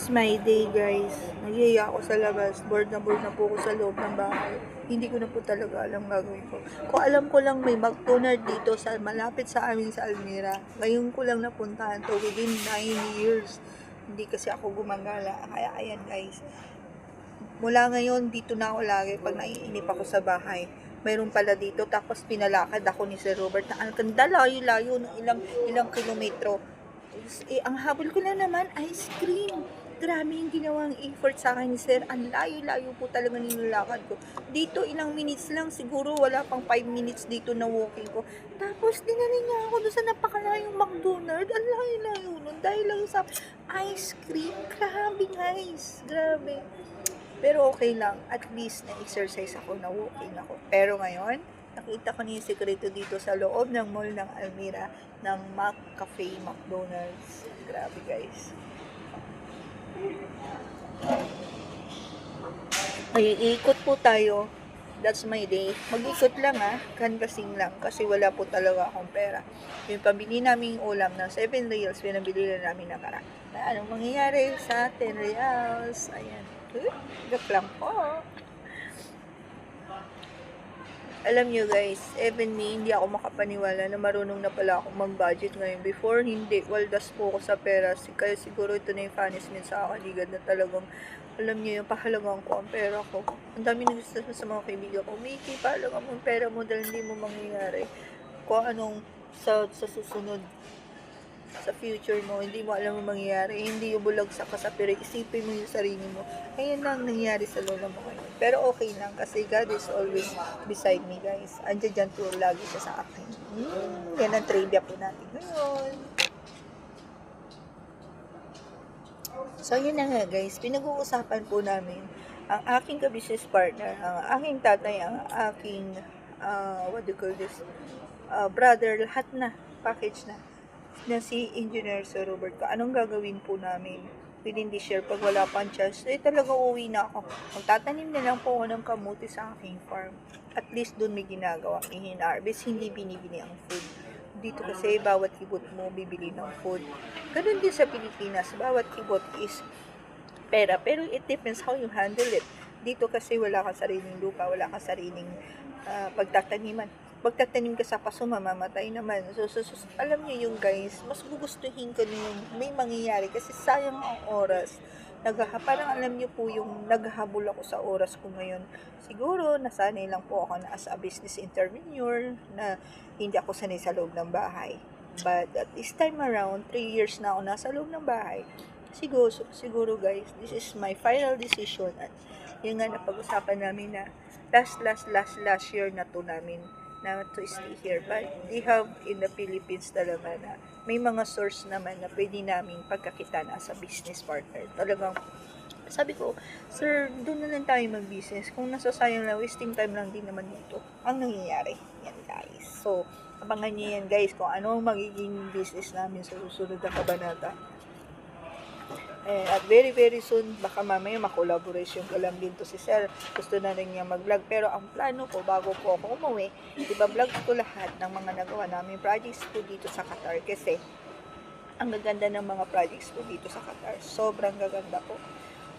It's my day, guys. Nahihiya ako sa labas. Bored na po ako sa loob ng bahay. Hindi ko na po talaga alam gagawin ko. Kung alam ko lang may McDonald's dito sa malapit sa amin sa Almira. Ngayon ko lang napuntahan to within 9 years. Hindi kasi ako gumagala. Kaya ayan, guys. Mula ngayon, dito na ako lagi pag naiinip ako sa bahay. Mayroon pala dito, tapos pinalakad ako ni Sir Robert na ang ganda, layo-layo ng ilang kilometro. Ang habol ko na naman, ice cream. Grabe yung ginawang effort sa akin ni Sir. Ang layo-layo po talaga nilakad ko. Dito, ilang minutes lang. Siguro wala pang 5 minutes dito na walking ko. Tapos, dinaling niya ako doon sa napakalayong McDonald's. Ang layo-layo nun. Dahil lang sa ice cream. Grabe, guys. Grabe. Pero okay lang. At least, na-exercise ako, na walking ako. Pero ngayon, nakita ko niya yung sekreto dito sa loob ng mall ng Almira ng Mac Cafe McDonald's. Grabe, guys. Ay, ikot po tayo. That's my day. Mag-ikot lang canvassing lang kasi wala po talaga akong pera. Yung pabili namin ulam ng 7 reals, pinabili na namin na kara. Anong mangyayari sa 10 reals? Ayan. Gap lang po. Alam nyo, guys, even me, hindi ako makapaniwala na marunong na pala ako mag-budget ngayon. Before, hindi. Waldas po ako sa pera. Kaya siguro ito na yung punishment sa akaligad na talagang, alam nyo yung pahalagang ko ang pera ko. Ang dami nagsasabi sa mga kaibigan ko, Mickey, pahalagang mo ang pera mo dahil hindi mo mangyayari. Kung anong sa susunod, sa future mo, hindi mo alam ang mangyayari, hindi yung bulagsak ka sa pera, isipin mo yung sarili mo. Ayan lang nangyari sa lola mo ngayon. Pero okay lang, kasi God is always beside me, guys. Andiyan dyan po lagi siya sa akin. Yan ang trivia po natin ngayon. So, yun na nga, guys. Pinag-uusapan po namin ang aking ka-business partner, ang aking tatay, ang aking, what do you call this, brother, lahat na, package na si Engineer Sir Robert ko. Anong gagawin po namin within this year pag wala pang chance? Talaga uwi na ako. Magtatanim na lang po ako ng kamuti sa aking farm. At least doon may ginagawa. In-harvest, hindi binibili ang food. Dito kasi bawat kibot mo bibili ng food. Ganun din sa Pilipinas. Bawat kibot is pera. Pero it depends how you handle it. Dito kasi wala kang sariling lupa, wala kang sariling pagtataniman. Pagtatanim ka sa paso, mamamatay naman. So, alam niyo yung guys, mas gugustuhin ko na yung may mangyayari kasi sayang ang oras. Parang alam niyo po yung naghahabol ako sa oras ko ngayon. Siguro, nasanay lang po ako na as a business entrepreneur na hindi ako sanay sa loob ng bahay. But at this time around, 3 years na ako nasa loob ng bahay. Siguro guys, this is my final decision. At yun nga napag-usapan namin na last year na to namin na to stay here. But they have in the Philippines talaga na may mga source naman na pwede namin pagkakitaan as a business partner. Talagang, sabi ko, sir, doon na lang tayo mag-business. Kung nasasayang lang, wasting time lang din naman dito. Ang nangyayari. Yan, guys. So, abangan nyo yan, guys, kung ano ang magiging business namin sa susunod na kabanata. At very soon, baka mamaya makolaboration ko lang din to si Sir. Gusto na rin niya mag-vlog. Pero ang plano ko, bago po ako umuwi, iba-vlog ko lahat ng mga nagawa namin projects po dito sa Qatar. Kasi, ang gaganda ng mga projects po dito sa Qatar. Sobrang gaganda po.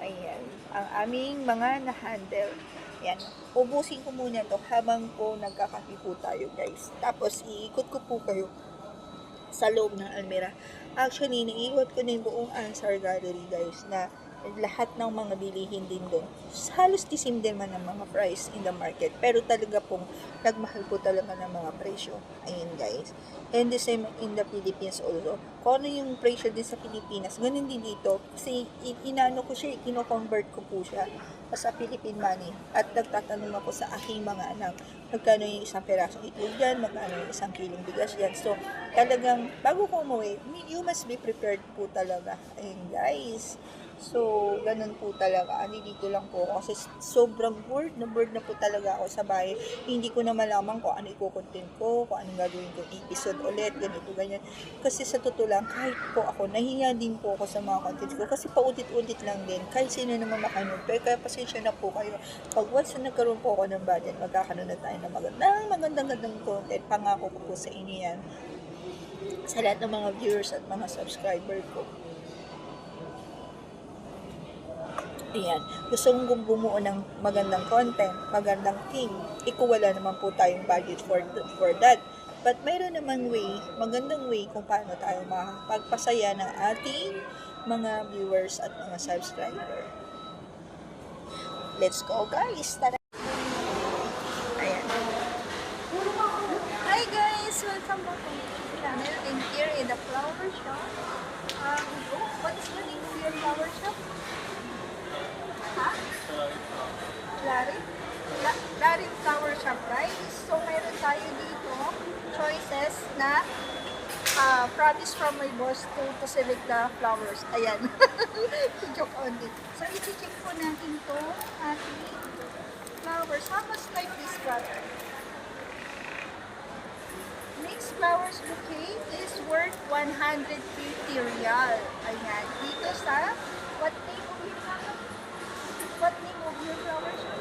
Ayan. Ang aming mga na-handle. Yan. Ubusin ko muna to habang po nagkakapi po tayo, guys. Tapos, iikot ko po kayo sa loob ng Almira. Actually, naiiwat ko na yung buong Ansar Gallery, guys, na lahat ng mga bilihin din doon. Halos tisim din man ng mga price in the market. Pero talaga pong nagmahal po talaga ng mga presyo. Ayun, guys. And the same in the Philippines also. Kung ano yung presyo din sa Pilipinas, ganun din dito. Kasi inaano ko siya, kino-convert ko po siya sa Philippine money. At nagtatanong ako sa aking mga anak, magkano yung isang perasong itlog dyan, magkano yung isang kilong bigas dyan. So, talagang, bago ko umuwi, you must be prepared po talaga. Ayun, guys. So, ganun po talaga. Dito lang po ako. Kasi sobrang bored na po talaga ako sa bahay. Hindi ko na malaman kung ano i-content ko, kung anong gagawin ko episode ulit, ganito, ganyan. Kasi sa totoo lang, kahit po ako, nahiya din po ako sa mga contents ko. Kasi paulit-ulit lang din. Kahit sino naman makanood. Pero kaya pasensya na po kayo. Pag once na nagkaroon po ako ng budget, magkakaroon na tayo ng magandang content. Pangako ko po sa inyo yan. Sa lahat ng mga viewers at mga subscriber ko. Ayan, gusto kong bumuo ng magandang content, magandang theme. Wala naman po tayong budget for that. But mayroon namang way, magandang way kung paano tayo makapagpasaya ng ating mga viewers at mga subscriber. Let's go guys! Tara! Ayan. Hi guys! Welcome back to my channel and here in the flower shop. What is the name of your flower shop? Ha? Larry? Larry Flower Shop guys. So mayroon tayo dito choices na promise from my boss to select the flowers. Ayan. Joke only. So i-check po natin to ating flowers. How much like this brother? Mixed flowers bouquet is worth 150 real. Ayan. Dito sa what name of your flower? What name of your flower shop?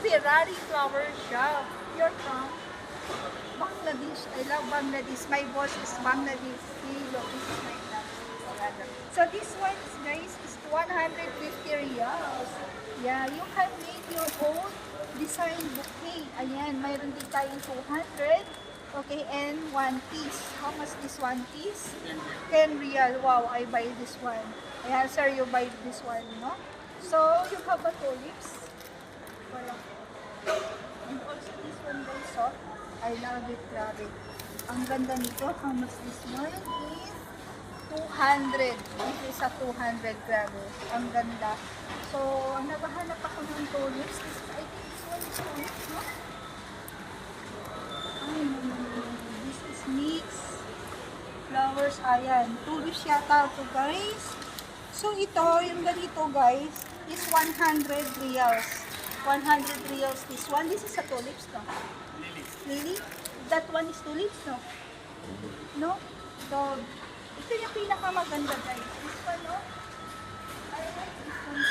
Ferrari flower shop. You're from Bangladesh. I love Bangladesh. My boss is Bangladesh. This is my brother. So this one is guys is 150 riyals. Yeah, you can make your own design bouquet. Ayan, mayroon din tayong 200. Okay, and one piece. How much this one piece? 10 riyal. Wow, I buy this one. Ayan, sir, you buy this one, no? So, you have a tulips. And also this one guys, so, I love it, grabe. Ang ganda nito. How much this one is? 200. This is a 200, grabe. Ang ganda. So, naghahanap ako ng tulips. I think this one is tulips, no? This is mix flowers. Ayan, tulips yata ito guys. So, ito, yung ganito guys, is 100 reals. 100 reals this one. This is a tulips, no? Lily? That one is tulips, no? No? So, ito yung pinakamaganda guys. This one, no? I like this one.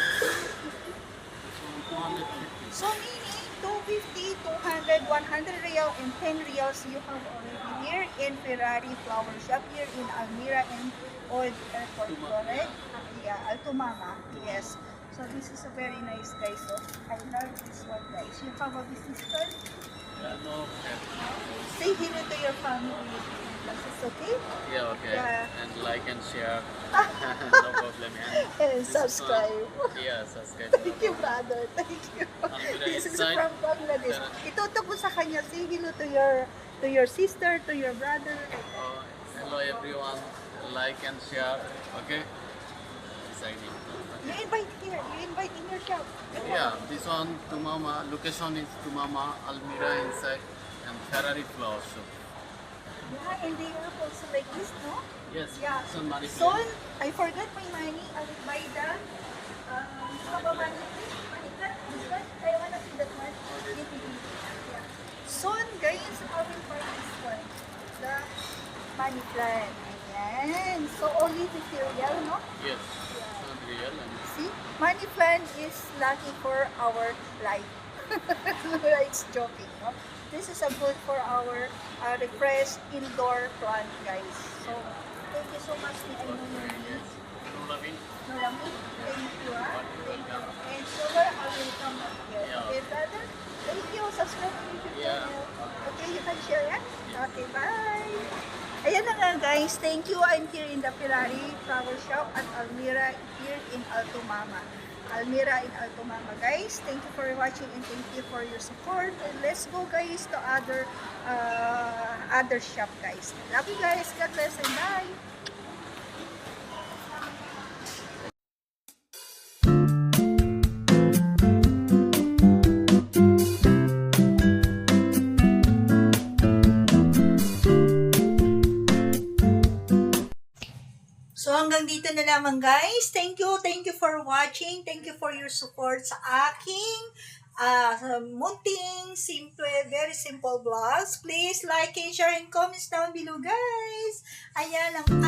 So, meaning, 250, 200, 100 real, and 10 reals you have already here in Ferrari Flower Shop here in Almira and Old Airport, correct? Yeah, Altumama. Yes. So, this is a very nice guys. So, I love this one guys. You have a business card? No. Say hello to your family. It's okay? Yeah, okay. Yeah. And like and share. No problem. And subscribe. Yeah, subscribe. Thank you, brother. Thank you. This is from Bangladesh. Ituto ko sa kanya. Say hello to your sister, to your brother. Hello everyone. Like and share. Okay. Exciting. You invite here. You invite in your shop. Yeah, this one Tumama. Location is Tumama, Almira inside, and Ferrari Flower Shop. Yeah, and they are also like this, no? Yes. Yeah. Son money. Soon, I forgot my money. I will buy the money plant. This one. I wanna see that one. Yeah. Soon, guys, I will buy this one. The money plant. Ayan. So, only material, no? Yes. Son real and See, money plant is lucky for our life. It's joking, no? This is a good for our refreshed indoor plant, guys. So, thank you so much. I know your needs. Nuramin. Norami, thank you, ah. Thank you. And sugar, I will come back here. Yeah. Okay, brother? Thank you. Subscribe to YouTube Yeah. channel. Okay, you can share, yeah? Okay, bye! Ayan na nga, guys. Thank you. I'm here in the Ferrari Flower Shop at Almira here in Altumama. Almira in Altumama, guys. Thank you for watching and thank you for your support. And let's go, guys, to other shop, guys. Love you, guys. God bless and bye! So hanggang dito na lamang guys. Thank you for watching. Thank you for your support sa aking munting, simple, very simple vlogs. Please like and share and comments down below guys. Ayan ang